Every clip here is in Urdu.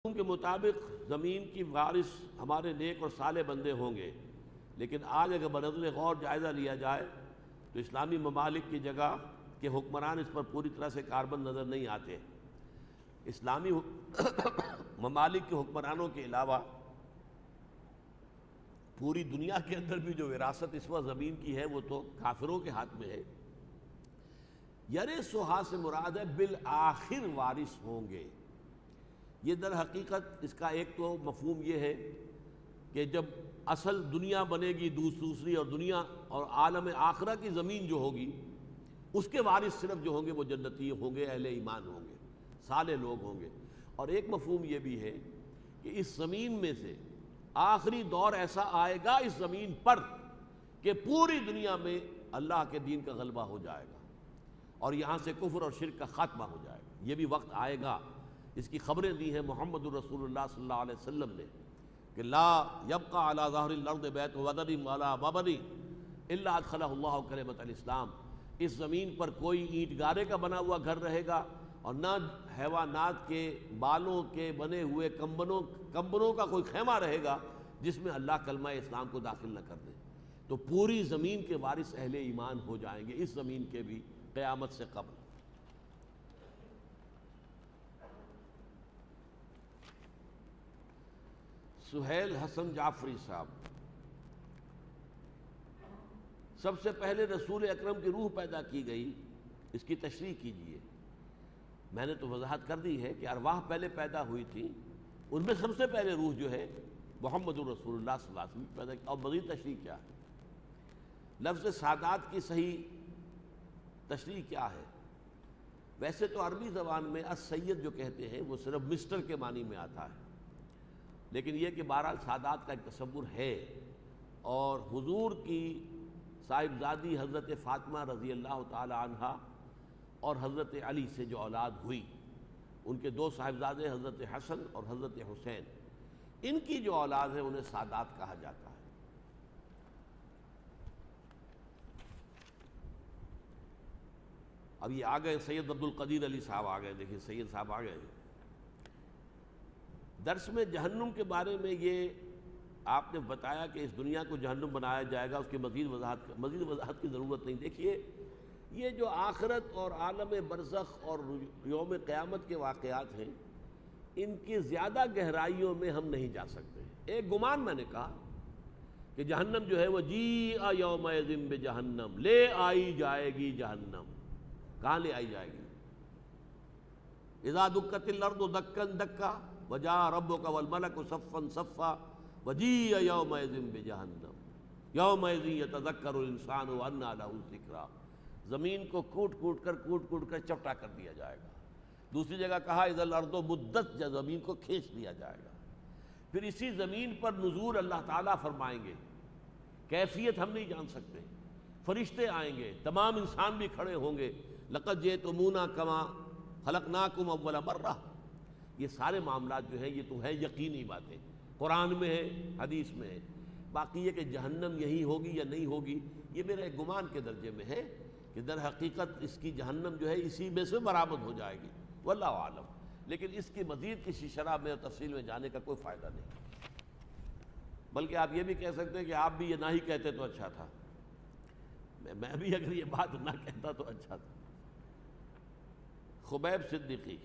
کے مطابق زمین کی وارث ہمارے نیک اور صالح بندے ہوں گے، لیکن آج اگر بنظر غور جائزہ لیا جائے تو اسلامی ممالک کی جگہ کے حکمران اس پر پوری طرح سے کاربند نظر نہیں آتے۔ اسلامی ممالک کے حکمرانوں کے علاوہ پوری دنیا کے اندر بھی جو وراثت اس وقت زمین کی ہے وہ تو کافروں کے ہاتھ میں ہے۔ یرثھا سے مراد ہے بالآخر وارث ہوں گے۔ یہ در حقیقت اس کا ایک تو مفہوم یہ ہے کہ جب اصل دنیا بنے گی دوسری اور دنیا اور عالم آخرہ کی زمین جو ہوگی اس کے وارث صرف جو ہوں گے وہ جنتی ہوں گے، اہل ایمان ہوں گے، صالح لوگ ہوں گے۔ اور ایک مفہوم یہ بھی ہے کہ اس زمین میں سے آخری دور ایسا آئے گا اس زمین پر کہ پوری دنیا میں اللہ کے دین کا غلبہ ہو جائے گا اور یہاں سے کفر اور شرک کا خاتمہ ہو جائے گا۔ یہ بھی وقت آئے گا، اس کی خبریں دی ہیں محمد الرسول اللہ صلی اللہ علیہ وسلم نے کہ لا یبقى علی ظہر الارض بیت وبر ولا وبر الا ادخلہ اللہ کلمۃ الاسلام۔ اس زمین پر کوئی اینٹ گارے کا بنا ہوا گھر رہے گا اور نہ حیوانات کے بالوں کے بنے ہوئے کمبنوں کا کوئی خیمہ رہے گا جس میں اللہ کلمہ اسلام کو داخل نہ کر دے۔ تو پوری زمین کے وارث اہل ایمان ہو جائیں گے، اس زمین کے بھی قیامت سے قبل۔ سہیل حسن جعفری صاحب، سب سے پہلے رسول اکرم کی روح پیدا کی گئی، اس کی تشریح کیجیے۔ میں نے تو وضاحت کر دی ہے کہ ارواح پہلے پیدا ہوئی تھی، ان میں سب سے پہلے روح جو ہے محمد الرسول اللہ صلی اللہ علیہ وسلم پیدا کی۔ اور مزید تشریح کیا ہے؟ لفظ سادات کی صحیح تشریح کیا ہے؟ ویسے تو عربی زبان میں السید جو کہتے ہیں وہ صرف مسٹر کے معنی میں آتا ہے، لیکن یہ کہ بہرحال سادات کا ایک تصور ہے۔ اور حضور کی صاحبزادی حضرت فاطمہ رضی اللہ تعالی عنہا اور حضرت علی سے جو اولاد ہوئی، ان کے دو صاحبزادے حضرت حسن اور حضرت حسین، ان کی جو اولاد ہے انہیں سادات کہا جاتا ہے۔ اب یہ آ گئے سید عبد القدیر علی صاحب آ گئے، دیکھیں سید صاحب آ گئے۔ درس میں جہنم کے بارے میں یہ آپ نے بتایا کہ اس دنیا کو جہنم بنایا جائے گا، اس کی مزید وضاحت کی ضرورت نہیں۔ دیکھیے یہ جو آخرت اور عالم برزخ اور یوم قیامت کے واقعات ہیں، ان کی زیادہ گہرائیوں میں ہم نہیں جا سکتے۔ ایک گمان میں نے کہا کہ جہنم جو ہے وہ جیء یومئذ بجہنم، لے آئی جائے گی جہنم۔ کہاں لے آئی جائے گی؟ اذا دکت الارض دکا دکا وجاء ربک والملک صفا صفا وجیء یومئذ بجہنم یومئذ یتذکر الانسان وانى له الذکریٰ۔ زمین کو کوٹ کوٹ کر چپٹا کر دیا جائے گا۔ دوسری جگہ کہا اذا الارض مدت، زمین کو کھینچ دیا جائے گا۔ پھر اسی زمین پر نزول اللہ تعالیٰ فرمائیں گے، کیفیت ہم نہیں جان سکتے۔ فرشتے آئیں گے، تمام انسان بھی کھڑے ہوں گے، لقد جئتمونا کما خلقناکم اول مرہ۔ یہ سارے معاملات جو ہیں یہ تو ہے یقینی باتیں، قرآن میں ہے، حدیث میں ہے۔ باقی یہ کہ جہنم یہی ہوگی یا نہیں ہوگی، یہ میرے ایک گمان کے درجے میں ہے کہ در حقیقت اس کی جہنم جو ہے اسی میں سے برآمد ہو جائے گی، واللہ عالم۔ لیکن اس کی مزید کسی شرح میں اور تفصیل میں جانے کا کوئی فائدہ نہیں۔ بلکہ آپ یہ بھی کہہ سکتے ہیں کہ آپ بھی یہ نہ ہی کہتے تو اچھا تھا، میں بھی اگر یہ بات نہ کہتا تو اچھا تھا۔ خبیب صدیقی،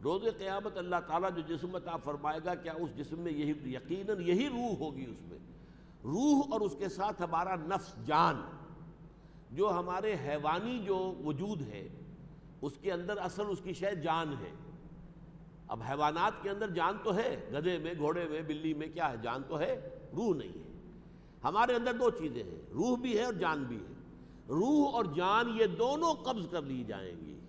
روز قیامت اللہ تعالیٰ جو جسم عطا فرمائے گا، کیا اس جسم میں یہی یقیناً یہی روح ہوگی؟ اس میں روح اور اس کے ساتھ ہمارا نفس، جان، جو ہمارے حیوانی جو وجود ہے اس کے اندر اصل اس کی شے جان ہے۔ اب حیوانات کے اندر جان تو ہے، گدھے میں، گھوڑے میں، بلی میں کیا ہے؟ جان تو ہے، روح نہیں ہے۔ ہمارے اندر دو چیزیں ہیں، روح بھی ہے اور جان بھی ہے۔ روح اور جان یہ دونوں قبض کر لی جائیں گی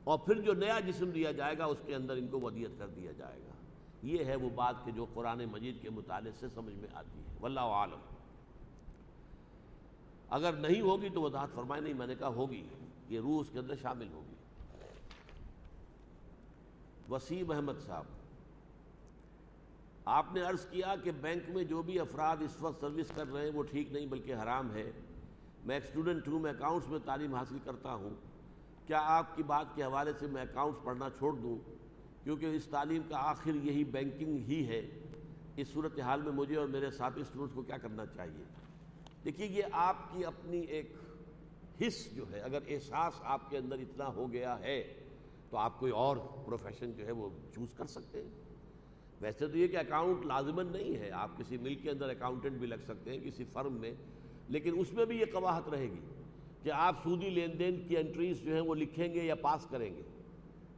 اور پھر جو نیا جسم دیا جائے گا اس کے اندر ان کو ودیعت کر دیا جائے گا۔ یہ ہے وہ بات کہ جو قرآن مجید کے مطالعے سے سمجھ میں آتی ہے، واللہ عالم۔ اگر نہیں ہوگی تو وضاحت فرمائے، نہیں میں نے کہا ہوگی، یہ روح اس کے اندر شامل ہوگی۔ وسیم احمد صاحب، آپ نے عرض کیا کہ بینک میں جو بھی افراد اس وقت سروس کر رہے ہیں وہ ٹھیک نہیں بلکہ حرام ہے۔ میں ایک اسٹوڈنٹ ہوں، میں اکاؤنٹس میں تعلیم حاصل کرتا ہوں۔ کیا آپ کی بات کے حوالے سے میں اکاؤنٹس پڑھنا چھوڑ دوں کیونکہ اس تعلیم کا آخر یہی بینکنگ ہی ہے؟ اس صورتحال میں مجھے اور میرے ساتھی اسٹوڈنٹس کو کیا کرنا چاہیے؟ دیکھیے یہ آپ کی اپنی ایک حس جو ہے، اگر احساس آپ کے اندر اتنا ہو گیا ہے تو آپ کوئی اور پروفیشن جو ہے وہ چوز کر سکتے ہیں۔ ویسے تو یہ کہ اکاؤنٹ لازماً نہیں ہے، آپ کسی ملک کے اندر اکاؤنٹنٹ بھی لگ سکتے ہیں کسی فرم میں، لیکن اس میں بھی یہ قباحت رہے گی کہ آپ سودی لین دین کی انٹریز جو ہیں وہ لکھیں گے یا پاس کریں گے۔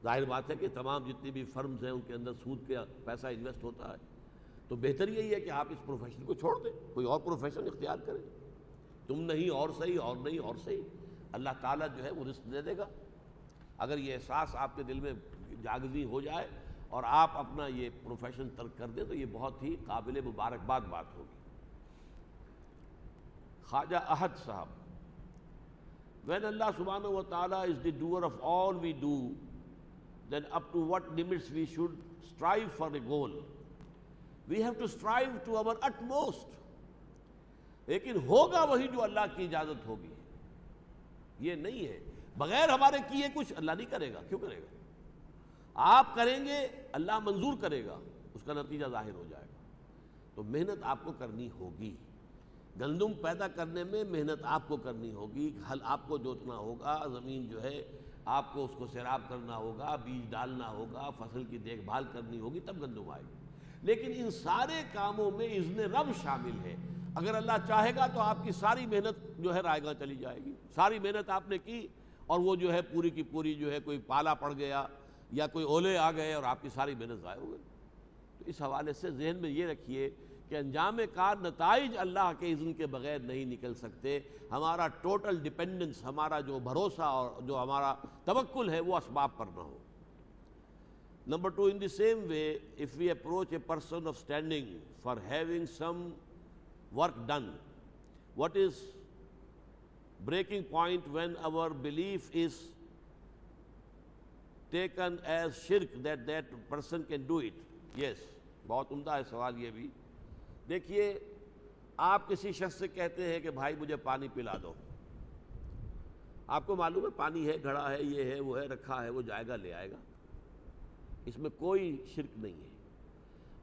ظاہر بات ہے کہ تمام جتنی بھی فرمز ہیں ان کے اندر سود کا پیسہ انویسٹ ہوتا ہے، تو بہتر یہی ہے کہ آپ اس پروفیشن کو چھوڑ دیں، کوئی اور پروفیشن اختیار کریں۔ تم نہیں اور صحیح، اور نہیں اور صحیح، اللہ تعالیٰ جو ہے وہ رزق دے دے گا۔ اگر یہ احساس آپ کے دل میں جاگزی ہو جائے اور آپ اپنا یہ پروفیشن ترک کر دیں تو یہ بہت ہی قابل مبارکباد بات ہوگی۔ خواجہ احد صاحب: When Allah subhanahu wa ta'ala is the doer of all we do, then up to what limits we should strive for a goal? We have to strive to our utmost. لیکن ہوگا وہی جو اللہ کی اجازت ہوگی، یہ نہیں ہے بغیر ہمارے کیے کچھ اللہ نہیں کرے گا۔ کیوں کرے گا؟ آپ کریں گے اللہ منظور کرے گا، اس کا نتیجہ ظاہر ہو جائے گا۔ تو محنت آپ کو کرنی ہوگی، گندم پیدا کرنے میں محنت آپ کو کرنی ہوگی، ہل آپ کو جوتنا ہوگا، زمین جو ہے آپ کو اس کو سیراب کرنا ہوگا، بیج ڈالنا ہوگا، فصل کی دیکھ بھال کرنی ہوگی، تب گندم آئے گی۔ لیکن ان سارے کاموں میں اذن رب شامل ہے۔ اگر اللہ چاہے گا تو آپ کی ساری محنت جو ہے رائے گاں چلی جائے گی، ساری محنت آپ نے کی اور وہ جو ہے پوری کی پوری جو ہے کوئی پالا پڑ گیا یا کوئی اولے آ گئے اور آپ کی ساری محنت ضائع ہو گئی۔ تو اس حوالے سے ذہن میں یہ رکھیے کہ انجام کار نتائج اللہ کے اذن کے بغیر نہیں نکل سکتے۔ ہمارا ٹوٹل ڈیپینڈنس، ہمارا جو بھروسہ اور جو ہمارا توکل ہے وہ اسباب پر نہ ہو۔ Number 2, in the same way, if we approach a person of standing for having some work done, what is breaking point when our belief is taken as shirk that that person can do it? Yes, بہت عمدہ ہے سوال یہ بھی۔ دیکھیے، آپ کسی شخص سے کہتے ہیں کہ بھائی مجھے پانی پلا دو، آپ کو معلوم ہے پانی ہے، گھڑا ہے، یہ ہے، وہ ہے، رکھا ہے، وہ جائے گا لے آئے گا، اس میں کوئی شرک نہیں ہے۔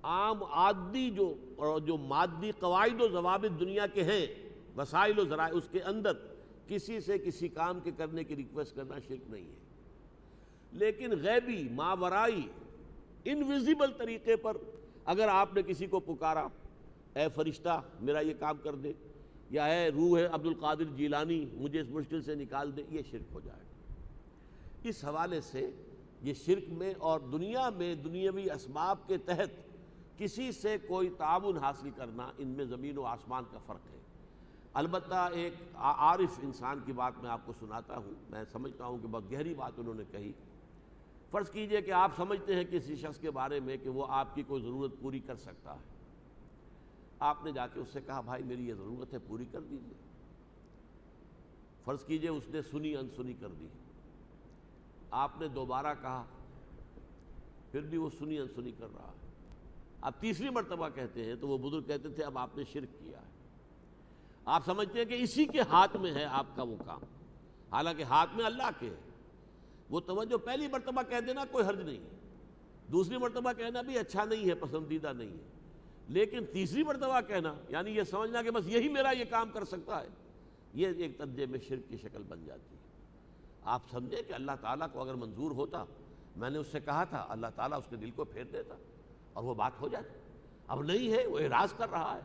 عام عادی جو مادی قواعد و ضوابط دنیا کے ہیں، وسائل و ذرائع، اس کے اندر کسی سے کسی کام کے کرنے کی ریکویسٹ کرنا شرک نہیں ہے۔ لیکن غیبی، ماورائی، انویزیبل طریقے پر اگر آپ نے کسی کو پکارا، اے فرشتہ میرا یہ کام کر دے، یا اے روح عبد القادر جیلانی مجھے اس مشکل سے نکال دے، یہ شرک ہو جائے گا۔ اس حوالے سے یہ شرک میں اور دنیا میں دنیاوی اسباب کے تحت کسی سے کوئی تعاون حاصل کرنا، ان میں زمین و آسمان کا فرق ہے۔ البتہ ایک عارف انسان کی بات میں آپ کو سناتا ہوں، میں سمجھتا ہوں کہ بہت گہری بات انہوں نے کہی۔ فرض کیجئے کہ آپ سمجھتے ہیں کسی شخص کے بارے میں کہ وہ آپ کی کوئی ضرورت پوری کر سکتا ہے، آپ نے جا کے اس سے کہا بھائی میری یہ ضرورت ہے، پوری کر دیجئے۔ فرض کیجئے اس نے سنی انسنی کر دی، آپ نے دوبارہ کہا، پھر بھی وہ سنی انسنی کر رہا ہے، آپ تیسری مرتبہ کہتے ہیں تو وہ بزرگ کہتے تھے اب آپ نے شرک کیا ہے۔ آپ سمجھتے ہیں کہ اسی کے ہاتھ میں ہے آپ کا وہ کام، حالانکہ ہاتھ میں اللہ کے ہے۔ وہ توجہ پہلی مرتبہ کہہ دینا کوئی حرج نہیں ہے، دوسری مرتبہ کہنا بھی اچھا نہیں ہے، پسندیدہ نہیں ہے، لیکن تیسری مرتبہ کہنا یعنی یہ سمجھنا کہ بس یہی میرا یہ کام کر سکتا ہے، یہ ایک درجے میں شرک کی شکل بن جاتی ہے۔ آپ سمجھیں کہ اللہ تعالیٰ کو اگر منظور ہوتا، میں نے اس سے کہا تھا، اللہ تعالیٰ اس کے دل کو پھیر دیتا اور وہ بات ہو جاتی۔ اب نہیں ہے، وہ اعراض کر رہا ہے،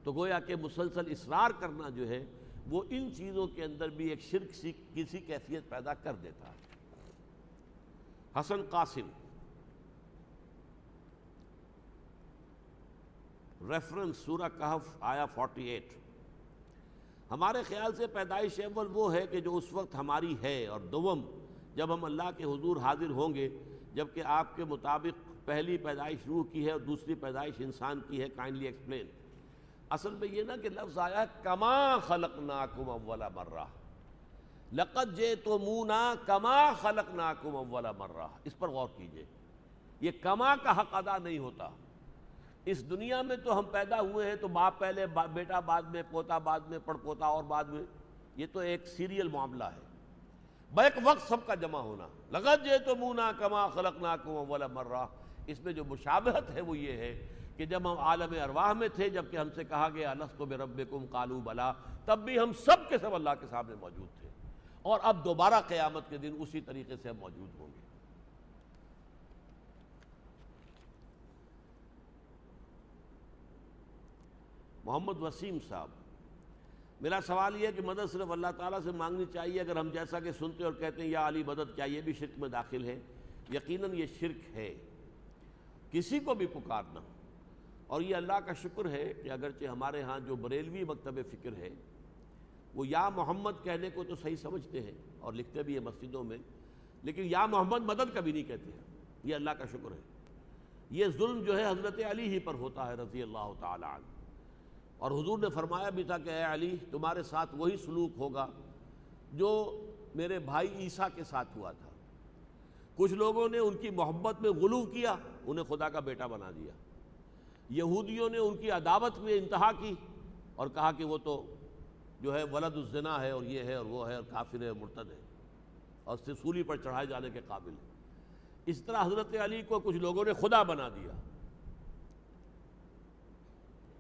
تو گویا کہ مسلسل اصرار کرنا جو ہے وہ ان چیزوں کے اندر بھی ایک شرک سی کسی کیفیت پیدا کر دیتا ہے۔ حسن قاسم، ریفرنس سورہ کہف آیا 48۔ ہمارے خیال سے پیدائش اول وہ ہے کہ جو اس وقت ہماری ہے، اور دوم جب ہم اللہ کے حضور حاضر ہوں گے، جبکہ آپ کے مطابق پہلی پیدائش روح کی ہے اور دوسری پیدائش انسان کی ہے۔ Kindly explain. اصل میں یہ نا کہ لفظ آیا ہے کما خلقناکم اول مرہ، لقد جئتمونا کما خلقناکم اول مرہ، اس پر غور کیجئے۔ یہ کما کا حق ادا نہیں ہوتا۔ اس دنیا میں تو ہم پیدا ہوئے ہیں تو باپ پہلے، بیٹا بعد میں، پوتا بعد میں، پڑ پوتا اور بعد میں، یہ تو ایک سیریل معاملہ ہے۔ بیک وقت سب کا جمع ہونا. لقد جئتمونا کما خلقناکم اول مرہ. اس میں جو مشابہت ہے وہ یہ ہے کہ جب ہم عالم ارواح میں تھے، جبکہ ہم سے کہا گیا الست بربکم قالوا بلا، تب بھی ہم سب کے سب اللہ کے سامنے موجود تھے، اور اب دوبارہ قیامت کے دن اسی طریقے سے ہم موجود ہوں گے. محمد وسیم صاحب، میرا سوال یہ ہے کہ مدد صرف اللہ تعالیٰ سے مانگنی چاہیے؟ اگر ہم جیسا کہ سنتے اور کہتے ہیں یا علی مدد، کیا یہ بھی شرک میں داخل ہے؟ یقیناً یہ شرک ہے، کسی کو بھی پکارنا. اور یہ اللہ کا شکر ہے کہ اگرچہ ہمارے ہاں جو بریلوی مکتب فکر ہے وہ یا محمد کہنے کو تو صحیح سمجھتے ہیں اور لکھتے بھی ہیں مسجدوں میں، لیکن یا محمد مدد کبھی نہیں کہتے ہیں. یہ اللہ کا شکر ہے. یہ ظلم جو ہے حضرت علی ہی پر ہوتا ہے رضی اللہ تعالی عنہ. اور حضور نے فرمایا بھی تھا کہ اے علی، تمہارے ساتھ وہی سلوک ہوگا جو میرے بھائی عیسیٰ کے ساتھ ہوا تھا. کچھ لوگوں نے ان کی محبت میں غلو کیا، انہیں خدا کا بیٹا بنا دیا. یہودیوں نے ان کی عداوت میں انتہا کی اور کہا کہ وہ تو جو ہے ولد الزنا ہے، اور یہ ہے اور وہ ہے، اور کافر ہے، مرتد ہے، اور سولی پر چڑھائے جانے کے قابل ہے. اس طرح حضرت علی کو کچھ لوگوں نے خدا بنا دیا.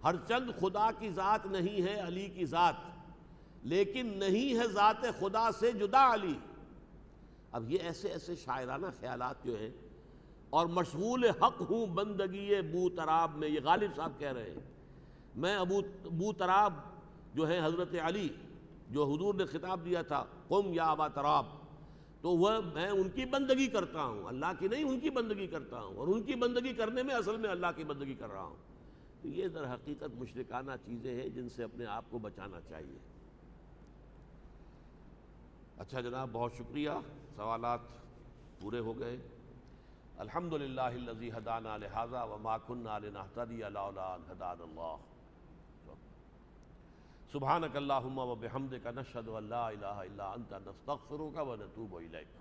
ہر چند خدا کی ذات نہیں ہے علی کی ذات، لیکن نہیں ہے ذات خدا سے جدا علی. اب یہ ایسے ایسے شاعرانہ خیالات جو ہیں، اور مشغول حق ہوں بندگی بو تراب میں، یہ غالب صاحب کہہ رہے ہیں. میں بو تراب جو ہے حضرت علی، جو حضور نے خطاب دیا تھا قم یا ابا تراب، تو وہ میں ان کی بندگی کرتا ہوں، اللہ کی نہیں، ان کی بندگی کرتا ہوں، اور ان کی بندگی کرنے میں اصل میں اللہ کی بندگی کر رہا ہوں. تو یہ در حقیقت مشرکانہ چیزیں ہیں جن سے اپنے آپ کو بچانا چاہیے. اچھا جناب، بہت شکریہ، سوالات پورے ہو گئے. الحمدللہ الذی ہدانا لہذا وما کنا لنہتدی لولا ان ہدانا اللہ. سبحانک اللہم وبحمدک نشہد ان لا الہ الا انت نستغفرک ونتوب الیک.